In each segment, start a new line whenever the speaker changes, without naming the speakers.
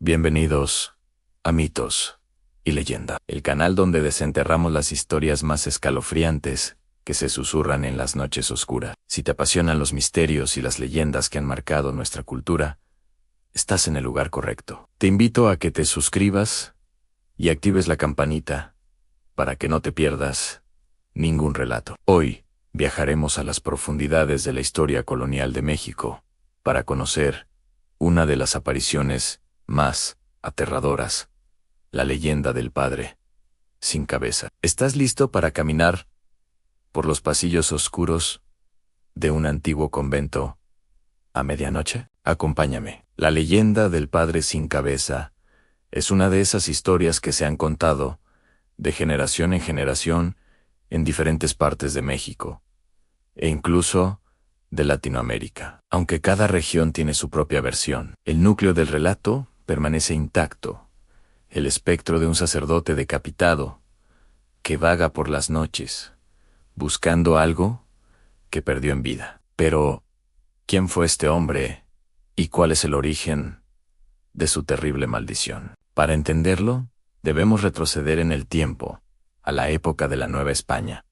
Bienvenidos a Mitos y Leyenda, el canal donde desenterramos las historias más escalofriantes que se susurran en las noches oscuras. Si te apasionan los misterios y las leyendas que han marcado nuestra cultura, estás en el lugar correcto. Te invito a que te suscribas y actives la campanita para que no te pierdas ningún relato. Hoy viajaremos a las profundidades de la historia colonial de México para conocer una de las apariciones más aterradoras, la leyenda del padre sin cabeza. ¿Estás listo para caminar por los pasillos oscuros de un antiguo convento a medianoche? Acompáñame. La leyenda del padre sin cabeza es una de esas historias que se han contado de generación en generación en diferentes partes de México, e incluso de Latinoamérica. Aunque cada región tiene su propia versión, el núcleo del relato permanece intacto: el espectro de un sacerdote decapitado que vaga por las noches, buscando algo que perdió en vida. Pero, ¿quién fue este hombre y cuál es el origen de su terrible maldición? Para entenderlo, debemos retroceder en el tiempo, a la época de la Nueva España,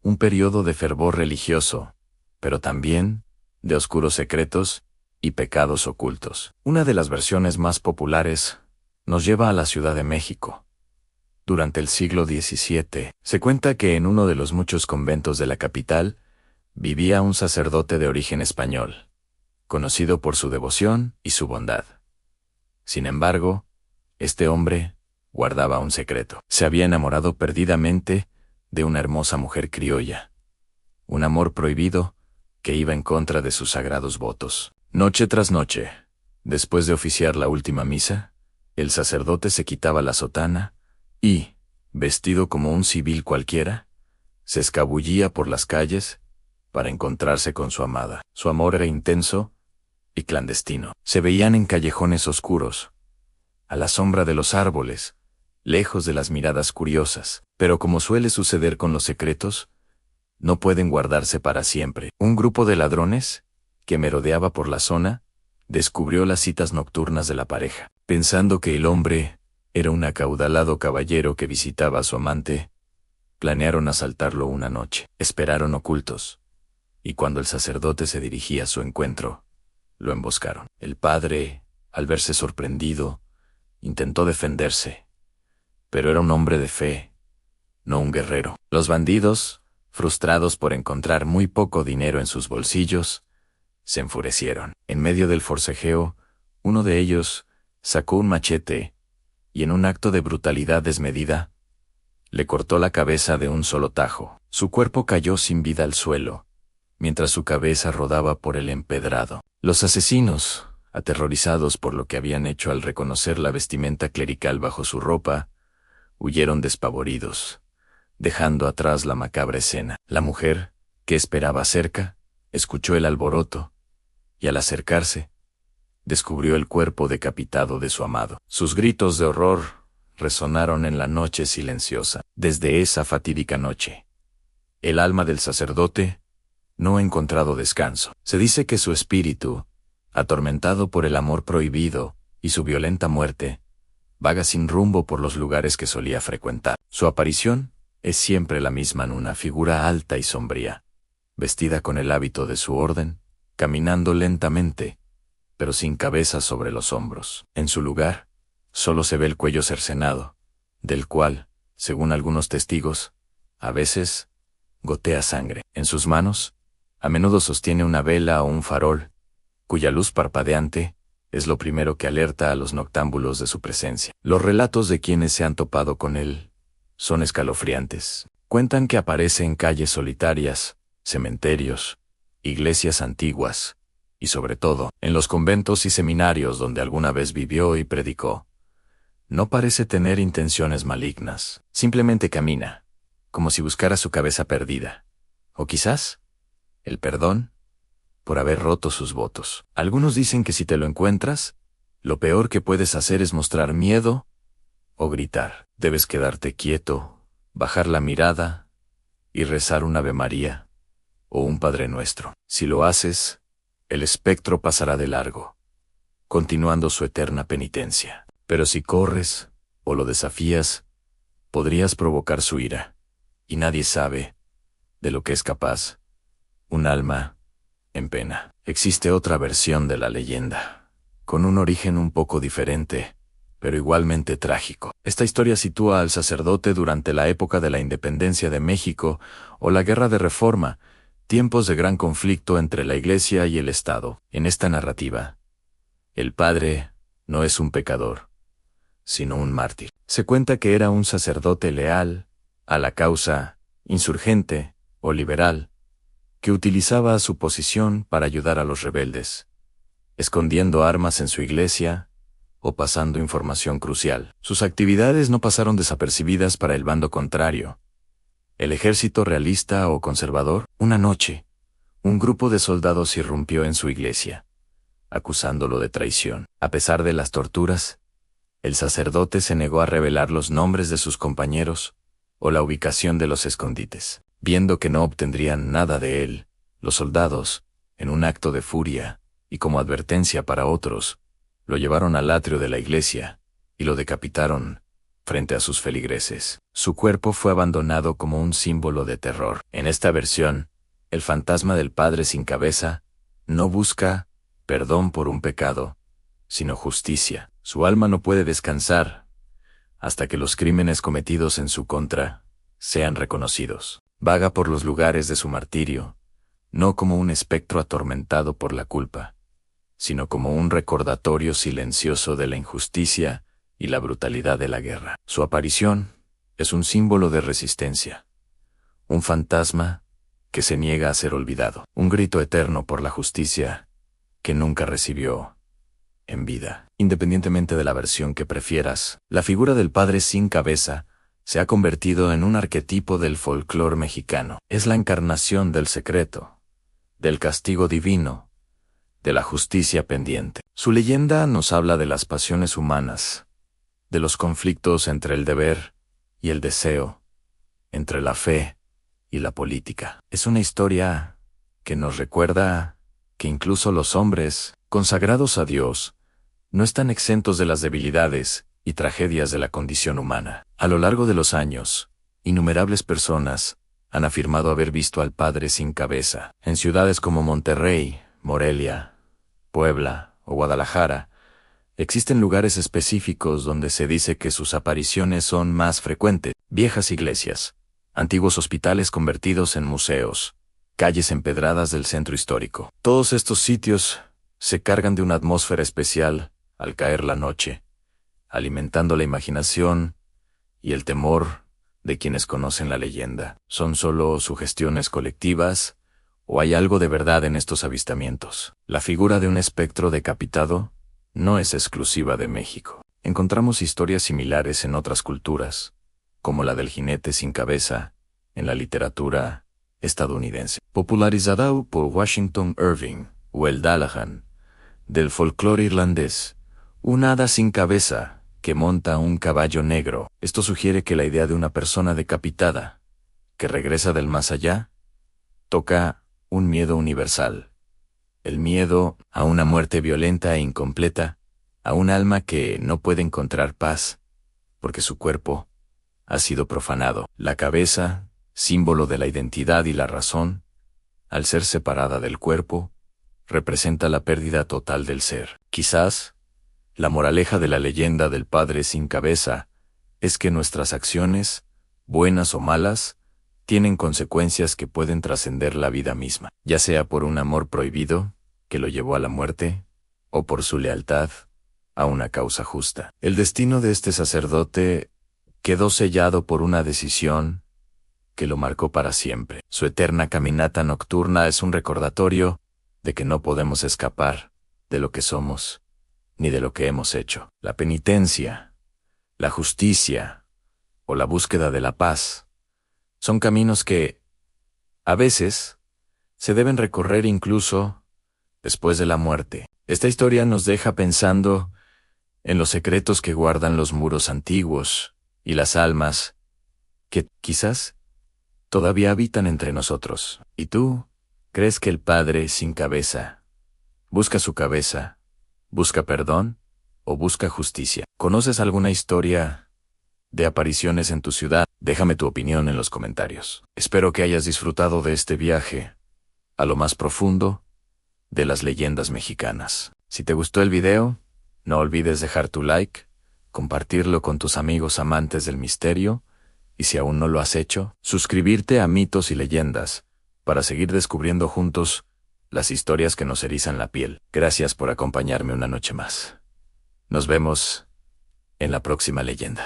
un periodo de fervor religioso, pero también de oscuros secretos y pecados ocultos. Una de las versiones más populares nos lleva a la Ciudad de México. Durante el siglo XVII, se cuenta que en uno de los muchos conventos de la capital vivía un sacerdote de origen español, conocido por su devoción y su bondad. Sin embargo, este hombre guardaba un secreto. Se había enamorado perdidamente de una hermosa mujer criolla, un amor prohibido que iba en contra de sus sagrados votos. Noche tras noche, después de oficiar la última misa, el sacerdote se quitaba la sotana y, vestido como un civil cualquiera, se escabullía por las calles para encontrarse con su amada. Su amor era intenso y clandestino. Se veían en callejones oscuros, a la sombra de los árboles, lejos de las miradas curiosas. Pero como suele suceder con los secretos, no pueden guardarse para siempre. Un grupo de ladrones, que merodeaba por la zona, descubrió las citas nocturnas de la pareja. Pensando que el hombre era un acaudalado caballero que visitaba a su amante, planearon asaltarlo una noche. Esperaron ocultos, y cuando el sacerdote se dirigía a su encuentro, lo emboscaron. El padre, al verse sorprendido, intentó defenderse, pero era un hombre de fe, no un guerrero. Los bandidos, frustrados por encontrar muy poco dinero en sus bolsillos, se enfurecieron. En medio del forcejeo, uno de ellos sacó un machete y, en un acto de brutalidad desmedida, le cortó la cabeza de un solo tajo. Su cuerpo cayó sin vida al suelo, mientras su cabeza rodaba por el empedrado. Los asesinos, aterrorizados por lo que habían hecho al reconocer la vestimenta clerical bajo su ropa, huyeron despavoridos, dejando atrás la macabra escena. La mujer, que esperaba cerca, escuchó el alboroto, y al acercarse, descubrió el cuerpo decapitado de su amado. Sus gritos de horror resonaron en la noche silenciosa. Desde esa fatídica noche, el alma del sacerdote no ha encontrado descanso. Se dice que su espíritu, atormentado por el amor prohibido y su violenta muerte, vaga sin rumbo por los lugares que solía frecuentar. Su aparición es siempre la misma, en una figura alta y sombría, vestida con el hábito de su orden, caminando lentamente, pero sin cabeza sobre los hombros. En su lugar, solo se ve el cuello cercenado, del cual, según algunos testigos, a veces gotea sangre. En sus manos, a menudo sostiene una vela o un farol, cuya luz parpadeante es lo primero que alerta a los noctámbulos de su presencia. Los relatos de quienes se han topado con él son escalofriantes. Cuentan que aparece en calles solitarias, cementerios, iglesias antiguas, y sobre todo, en los conventos y seminarios donde alguna vez vivió y predicó. No parece tener intenciones malignas. Simplemente camina, como si buscara su cabeza perdida. O quizás, el perdón por haber roto sus votos. Algunos dicen que si te lo encuentras, lo peor que puedes hacer es mostrar miedo o gritar. Debes quedarte quieto, bajar la mirada y rezar un Ave María o un Padre Nuestro. Si lo haces, el espectro pasará de largo, continuando su eterna penitencia. Pero si corres o lo desafías, podrías provocar su ira. Y nadie sabe de lo que es capaz un alma en pena. Existe otra versión de la leyenda, con un origen un poco diferente, pero igualmente trágico. Esta historia sitúa al sacerdote durante la época de la independencia de México o la Guerra de Reforma, tiempos de gran conflicto entre la Iglesia y el Estado. En esta narrativa, el padre no es un pecador, sino un mártir. Se cuenta que era un sacerdote leal a la causa insurgente o liberal, que utilizaba su posición para ayudar a los rebeldes, escondiendo armas en su iglesia o pasando información crucial. Sus actividades no pasaron desapercibidas para el bando contrario, el ejército realista o conservador. Una noche, un grupo de soldados irrumpió en su iglesia, acusándolo de traición. A pesar de las torturas, el sacerdote se negó a revelar los nombres de sus compañeros o la ubicación de los escondites. Viendo que no obtendrían nada de él, los soldados, en un acto de furia y como advertencia para otros, lo llevaron al atrio de la iglesia y lo decapitaron frente a sus feligreses. Su cuerpo fue abandonado como un símbolo de terror. En esta versión, el fantasma del padre sin cabeza no busca perdón por un pecado, sino justicia. Su alma no puede descansar hasta que los crímenes cometidos en su contra sean reconocidos. Vaga por los lugares de su martirio, no como un espectro atormentado por la culpa, sino como un recordatorio silencioso de la injusticia y la brutalidad de la guerra. Su aparición es un símbolo de resistencia, un fantasma que se niega a ser olvidado, un grito eterno por la justicia que nunca recibió en vida. Independientemente de la versión que prefieras, la figura del padre sin cabeza se ha convertido en un arquetipo del folclore mexicano. Es la encarnación del secreto, del castigo divino, de la justicia pendiente. Su leyenda nos habla de las pasiones humanas, de los conflictos entre el deber y el deseo, entre la fe y la política. Es una historia que nos recuerda que incluso los hombres, consagrados a Dios, no están exentos de las debilidades y tragedias de la condición humana. A lo largo de los años, innumerables personas han afirmado haber visto al padre sin cabeza. En ciudades como Monterrey, Morelia, Puebla o Guadalajara, existen lugares específicos donde se dice que sus apariciones son más frecuentes. Viejas iglesias, antiguos hospitales convertidos en museos, calles empedradas del centro histórico. Todos estos sitios se cargan de una atmósfera especial al caer la noche, alimentando la imaginación y el temor de quienes conocen la leyenda. ¿Son solo sugestiones colectivas o hay algo de verdad en estos avistamientos? La figura de un espectro decapitado no es exclusiva de México. Encontramos historias similares en otras culturas, como la del jinete sin cabeza, en la literatura estadounidense, popularizada por Washington Irving o el Dallahan, del folclore irlandés, un hada sin cabeza que monta un caballo negro. Esto sugiere que la idea de una persona decapitada, que regresa del más allá, toca un miedo universal. El miedo a una muerte violenta e incompleta, a un alma que no puede encontrar paz, porque su cuerpo ha sido profanado. La cabeza, símbolo de la identidad y la razón, al ser separada del cuerpo, representa la pérdida total del ser. Quizás, la moraleja de la leyenda del padre sin cabeza es que nuestras acciones, buenas o malas, tienen consecuencias que pueden trascender la vida misma, ya sea por un amor prohibido, que lo llevó a la muerte, o por su lealtad a una causa justa. El destino de este sacerdote quedó sellado por una decisión que lo marcó para siempre. Su eterna caminata nocturna es un recordatorio de que no podemos escapar de lo que somos, ni de lo que hemos hecho. La penitencia, la justicia o la búsqueda de la paz son caminos que, a veces, se deben recorrer incluso después de la muerte. Esta historia nos deja pensando en los secretos que guardan los muros antiguos y las almas que, quizás, todavía habitan entre nosotros. ¿Y tú crees que el padre sin cabeza busca su cabeza, busca perdón o busca justicia. ¿Conoces alguna historia de apariciones en tu ciudad? Déjame tu opinión en los comentarios. Espero que hayas disfrutado de este viaje a lo más profundo de las leyendas mexicanas. Si te gustó el video, no olvides dejar tu like, compartirlo con tus amigos amantes del misterio y si aún no lo has hecho, suscribirte a Mitos y Leyendas para seguir descubriendo juntos las historias que nos erizan la piel. Gracias por acompañarme una noche más. Nos vemos en la próxima leyenda.